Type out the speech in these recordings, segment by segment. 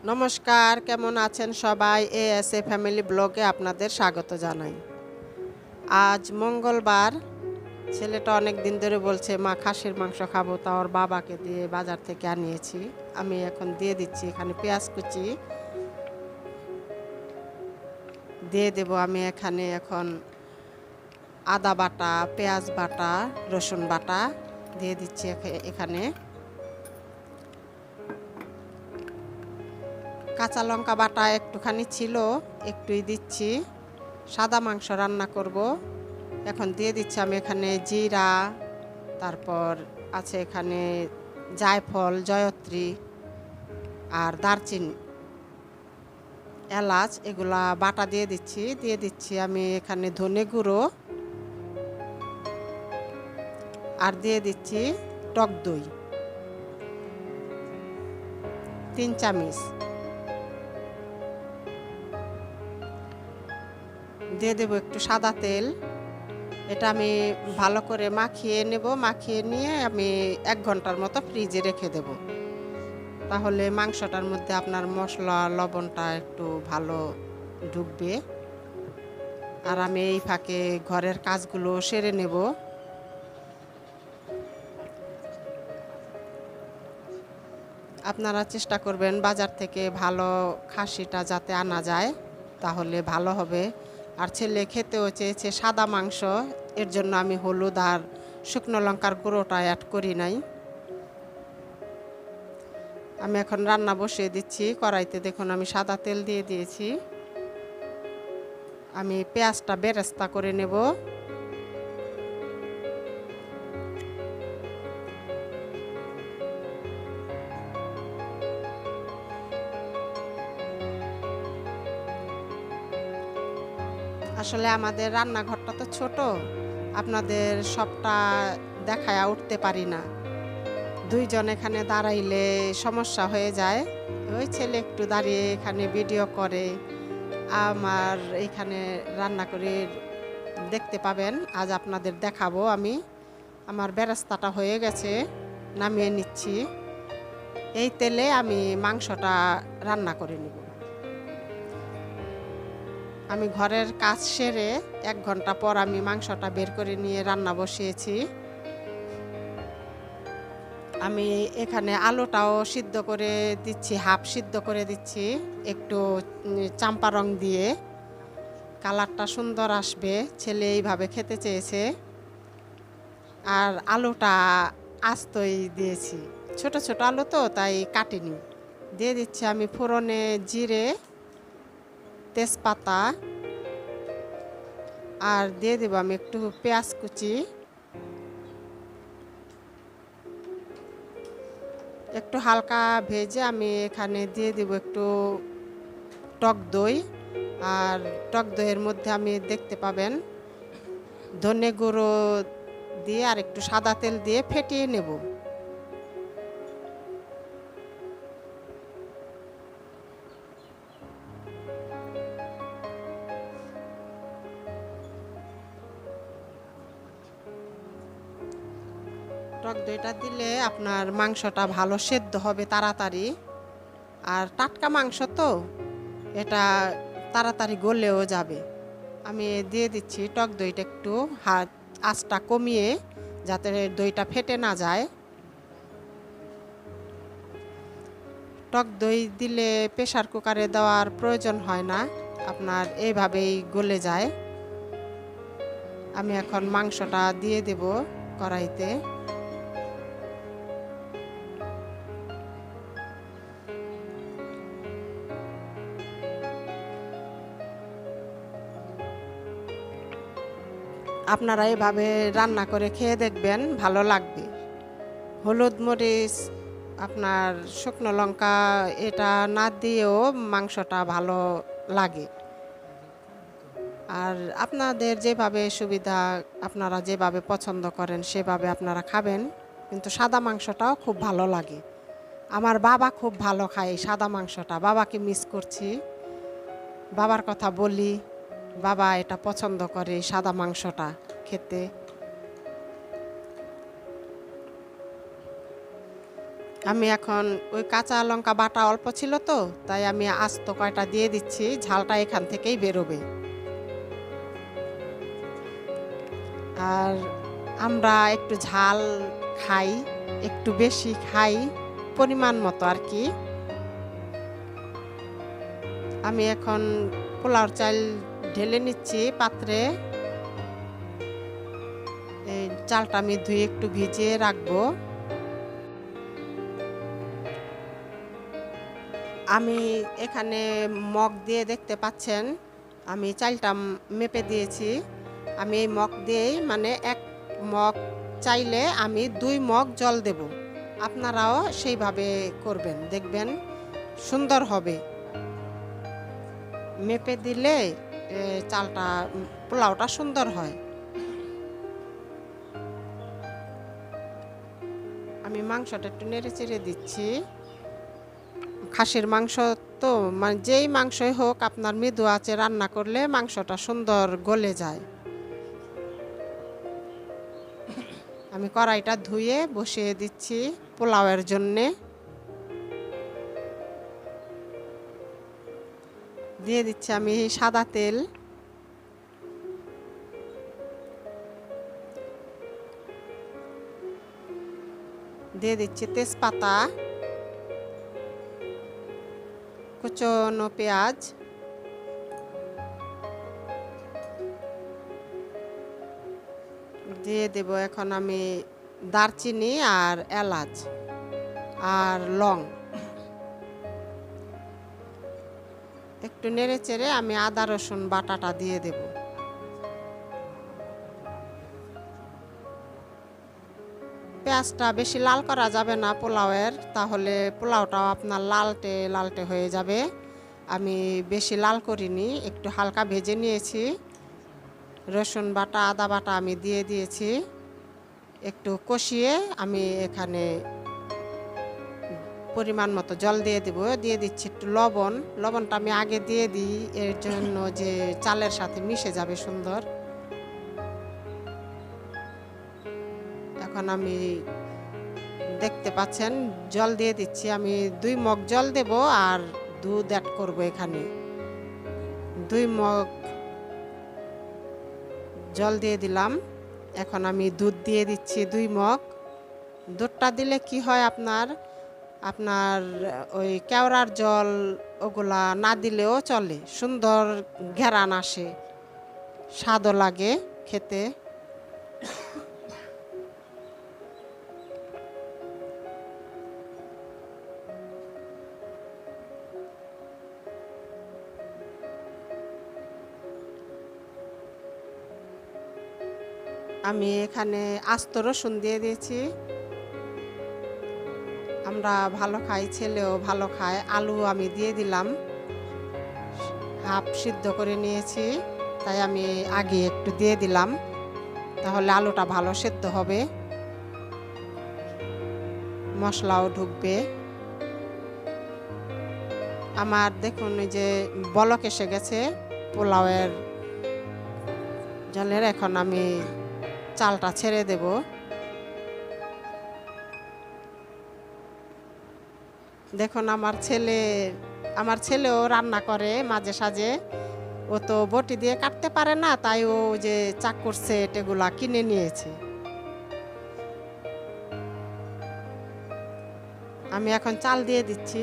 নমস্কার, কেমন আছেন সবাই? এএসএ ফ্যামিলি ব্লগে আপনাদের স্বাগত জানাই। আজ মঙ্গলবার। ছেলেটা অনেক দিন ধরে বলছে মা খাসির মাংস খাবো, তা ওর বাবাকে দিয়ে বাজার থেকে আনিয়েছি। আমি এখন দিয়ে দিচ্ছি, এখানে পেঁয়াজ কুচি দিয়ে দেব। আমি এখানে এখন আদা বাটা, পেঁয়াজ বাটা, রসুন বাটা দিয়ে দিচ্ছি। এখানে কাঁচা লঙ্কা বাটা একটুখানি ছিল, একটুই দিচ্ছি। সাদা মাংস রান্না করব। এখন দিয়ে দিচ্ছি আমি এখানে জিরা, তারপর আছে এখানে জায়ফল, জয়ত্রী আর দারচিনি, এলাচ, এগুলা বাটা দিয়ে দিচ্ছি আমি এখানে ধনে গুঁড়ো, আর দিয়ে দিচ্ছি টক দই 3 চামচ, দিয়ে দেবো একটু সাদা তেল। এটা আমি ভালো করে মাখিয়ে নেব। মাখিয়ে নিয়ে আমি 1 ঘন্টার মতো ফ্রিজে রেখে দেব। তাহলে মাংসটার মধ্যে আপনার মশলা লবণটা একটু ভালো ঢুকবে। আর আমি এই ফাঁকে ঘরের কাজগুলো সেরে নেব। আপনারা চেষ্টা করবেন বাজার থেকে ভালো খাসিটা যাতে আনা যায়, তাহলে ভালো হবে। আর ছেলে খেতেও চেয়েছে সাদা মাংস, এর জন্য আমি হলুদ আর শুকনো লঙ্কার গুঁড়োটা অ্যাড করি নাই। আমি এখন রান্না বসিয়ে দিচ্ছি। কড়াইতে দেখুন আমি সাদা তেল দিয়ে দিয়েছি। আমি পেঁয়াজটা বেরেস্তা করে নেব। আসলে আমাদের রান্নাঘরটা তো ছোট, আপনাদের সবটা দেখায়া উঠতে পারি না। 2 জন এখানে দাঁড়াইলে সমস্যা হয়ে যায়। ওই ছেলে একটু দাঁড়িয়ে এখানে ভিডিও করে, আমার এখানে রান্না করে দেখতে পাবেন। আজ আপনাদের দেখাবো আমি। আমার বেরেস্তাটা হয়ে গেছে, নামিয়ে নিচ্ছি। এই তেলে আমি মাংসটা রান্না করে নেব। আমি ঘরের কাজ সেরে 1 ঘন্টা পর আমি মাংসটা বের করে নিয়ে রান্না বসিয়েছি। আমি এখানে আলুটাও সিদ্ধ করে দিচ্ছি, হাফ সিদ্ধ করে দিচ্ছি একটু চাম্পা রং দিয়ে, কালারটা সুন্দর আসবে। ছেলে এইভাবে খেতে চেয়েছে। আর আলুটা আস্তই দিয়েছি, ছোট ছোট আলু তো তাই কাটিনি। দিয়ে দিচ্ছি আমি ফোড়নে জিরে, তেজপাতা, আর দিয়ে দেবো আমি একটু পেঁয়াজ কুচি। একটু হালকা ভেজে আমি এখানে দিয়ে দেব একটু টক দই। আর টক দইয়ের মধ্যে আমি দেখতে পাবেন ধনে গুঁড়ো দিয়ে আর একটু সাদা তেল দিয়ে ফেটিয়ে নেব। টক দইটা দিলে আপনার মাংসটা ভালো সেদ্ধ হবে তাড়াতাড়ি। আর টাটকা মাংস তো এটা তাড়াতাড়ি গলেও যাবে। আমি দিয়ে দিচ্ছি টক দইটা একটু আঁচটা কমিয়ে, যাতে দইটা ফেটে না যায়। টক দই দিলে প্রেসার কুকারে দেওয়ার প্রয়োজন হয় না, আপনার এইভাবেই গলে যায়। আমি এখন মাংসটা দিয়ে দেব কড়াইতে। আপনারা এভাবে রান্না করে খেয়ে দেখবেন, ভালো লাগবে। হলুদ মরিচ, আপনার শুকনো লঙ্কা এটা না দিয়েও মাংসটা ভালো লাগে। আর আপনাদের যেভাবে সুবিধা, আপনারা যেভাবে পছন্দ করেন সেভাবে আপনারা খাবেন। কিন্তু সাদা মাংসটাও খুব ভালো লাগে। আমার বাবা খুব ভালো খায় সাদা মাংসটা। বাবাকে মিস করছি, বাবার কথা বলি। বাবা এটা পছন্দ করে সাদা মাংসটা খেতে। আমি এখন ওই কাঁচা লঙ্কা বাটা অল্প ছিল তো, তাই আমি আস্ত কয়টা দিয়ে দিচ্ছি, ঝালটা এখান থেকেই বেরোবে। আর আমরা একটু ঝাল খাই, একটু বেশি খাই, পরিমাণ মতো আর কি। আমি এখন পোলাওর চাল ঢেলে নিচ্ছি পাত্রে। এই চালটা আমি ধুয়ে একটু ভিজিয়ে রাখবো। আমি এখানে মগ দিয়ে দেখতে পাচ্ছেন আমি চালটা মেপে দিয়েছি। আমি এই মগ দিয়েই মানে 1 মগ চাইলে আমি 2 মগ জল দেব। আপনারাও সেইভাবে করবেন, দেখবেন সুন্দর হবে। মেপে দিলে চালটা পোলাওটা সুন্দর হয়। আমি মাংসটা একটু নেড়ে চেড়ে দিচ্ছি। খাসির মাংস তো মানে যেই মাংসই হোক আপনার মৃদু আঁচে রান্না করলে মাংসটা সুন্দর গলে যায়। আমি কড়াইটা ধুয়ে বসিয়ে দিচ্ছি পোলাওয়ের জন্যে। দিয়ে দিচ্ছি আমি সাদা তেল। দিয়ে দিচ্ছি তেজপাতা, কুচনো পেঁয়াজ, দিয়ে দেব এখন আমি দারচিনি আর এলাচ আর লং। একটু নেড়ে চেড়ে আমি আদা রসুন বাটাটা দিয়ে দেব। পেঁয়াজটা বেশি লাল করা যাবে না পোলাওয়ের, তাহলে পোলাওটাও আপনার লালটে লালটে হয়ে যাবে। আমি বেশি লাল করিনি, একটু হালকা ভেজে নিয়েছি। রসুন বাটা আদা বাটা আমি দিয়ে দিয়েছি। একটু কষিয়ে আমি এখানে পরিমাণ মতো জল দিয়ে দেব। দিয়ে দিচ্ছি একটু লবণ। লবণটা আমি আগে দিয়ে দিই এর জন্য যে চালের সাথে মিশে যাবে সুন্দর। এখন আমি দেখতে পাচ্ছেন জল দিয়ে দিচ্ছি। আমি 2 মগ জল দেব আর দুধ অ্যাড করব এখানে। 2 মগ জল দিয়ে দিলাম। এখন আমি দুধ দিয়ে দিচ্ছি 2 মগ। দুধটা দিলে কি হয় আপনার ওই কেওড়ার জল ওগুলা না দিলেও চলে, সুন্দর ঘ্রাণ আসে, স্বাদও লাগে খেতে। আমি এখানে আস্ত রসুন দিয়ে দিয়েছি। আমরা ভালো খাই, ছেলেও ভালো খায়। আলু আমি দিয়ে দিলাম, হাফ সিদ্ধ করে নিয়েছি, তাই আমি আগে একটু দিয়ে দিলাম, তাহলে আলুটা ভালো সেদ্ধ হবে, মশলাও ঢুকবে। আমার দেখুন এই যে বলক এসে গেছে পোলাওয়ের জলের। এখন আমি চালটা ছেড়ে দেব। দেখুন আমার ছেলেও রান্না করে মাঝে সাঝে। ও তো বটি দিয়ে কাটতে পারে না, তাই ও যে চাকুর সেট এগুলা কিনে নিয়েছে। আমি এখন চাল দিয়ে দিচ্ছি।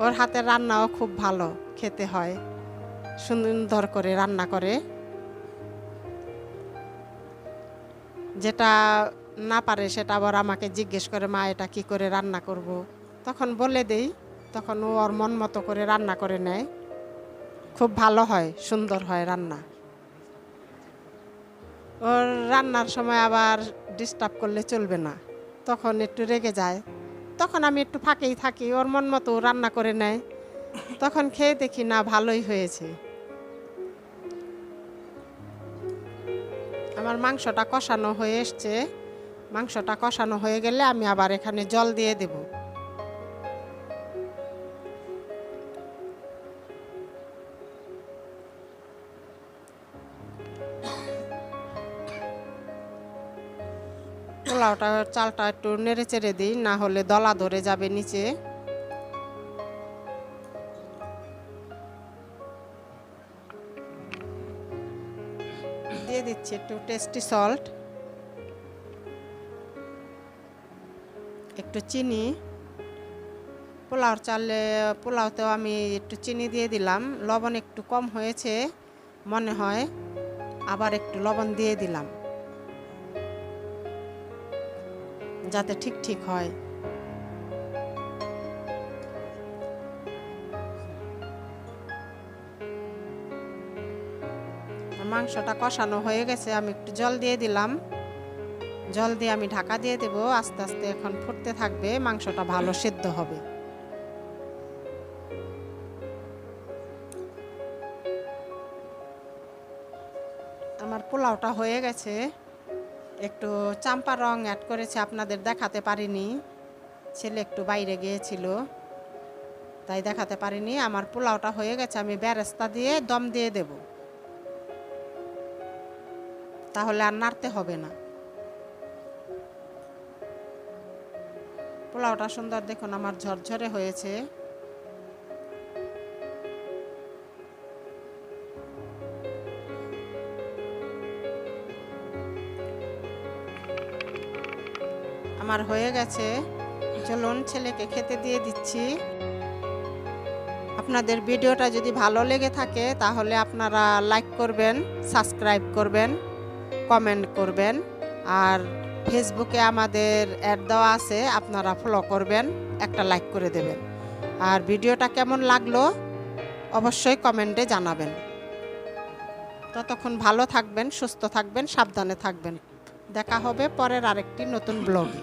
ওর হাতের রান্নাও খুব ভালো খেতে হয়, সুন্দর করে রান্না করে। যেটা না পারে সেটা আবার আমাকে জিজ্ঞেস করে, মা এটা কি করে রান্না করব। তখন বলে দেই, তখন ও ওর মন মতো করে রান্না করে নেয়। খুব ভালো হয়, সুন্দর হয় রান্না। ওর রান্নার সময় আবার ডিস্টার্ব করলে চলবে না, তখন একটু রেগে যায়। তখন আমি একটু ফাঁকেই থাকি, ওর মন মতো রান্না করে নেয়। তখন খেয়ে দেখি না ভালোই হয়েছে। আমার মাংসটা কষানো হয়ে এসছে। মাংসটা কষানো হয়ে গেলে আমি আবার এখানে জল দিয়ে দেব। পোলাওটা চালটা একটু নেড়ে চেড়ে দিই, না হলে দলা ধরে যাবে নিচে। দিয়ে দিচ্ছি একটু টেস্টি সল্ট, একটু চিনি। পোলাওতেও আমি একটু চিনি দিয়ে দিলাম। লবণ একটু কম হয়েছে মনে হয়, আবার একটু লবণ দিয়ে দিলাম যাতে ঠিক ঠিক হয়। মাংসটা কষানো হয়ে গেছে, আমি একটু জল দিয়ে দিলাম। জল দিয়ে আমি ঢাকা দিয়ে দেব, আস্তে আস্তে এখন ফুটতে থাকবে, মাংসটা ভালো সেদ্ধ হবে। আমার পোলাওটা হয়ে গেছে। একটু চাম্পা রং অ্যাড করেছে, আপনাদের দেখাতে পারিনি, ছেলে একটু বাইরে গিয়েছিল তাই দেখাতে পারিনি। আমার পোলাওটা হয়ে গেছে, আমি বেরেস্তা দিয়ে দম দিয়ে দেব, তাহলে আর নাড়তে হবে না। পোলাওটা সুন্দর দেখুন আমার ঝরঝরে হয়েছে। আমার হয়ে গেছে, চলুন ছেলেকে খেতে দিয়ে দিচ্ছি। আপনাদের ভিডিওটা যদি ভালো লেগে থাকে তাহলে আপনারা লাইক করবেন, সাবস্ক্রাইব করবেন, কমেন্ট করবেন, আর ফেসবুকে আমাদের অ্যাড দেওয়া আছে, আপনারা ফলো করবেন, একটা লাইক করে দেবেন। আর ভিডিওটা কেমন লাগলো অবশ্যই কমেন্টে জানাবেন। ততক্ষণ ভালো থাকবেন, সুস্থ থাকবেন, সাবধানে থাকবেন। দেখা হবে পরের আরেকটি নতুন ব্লগে।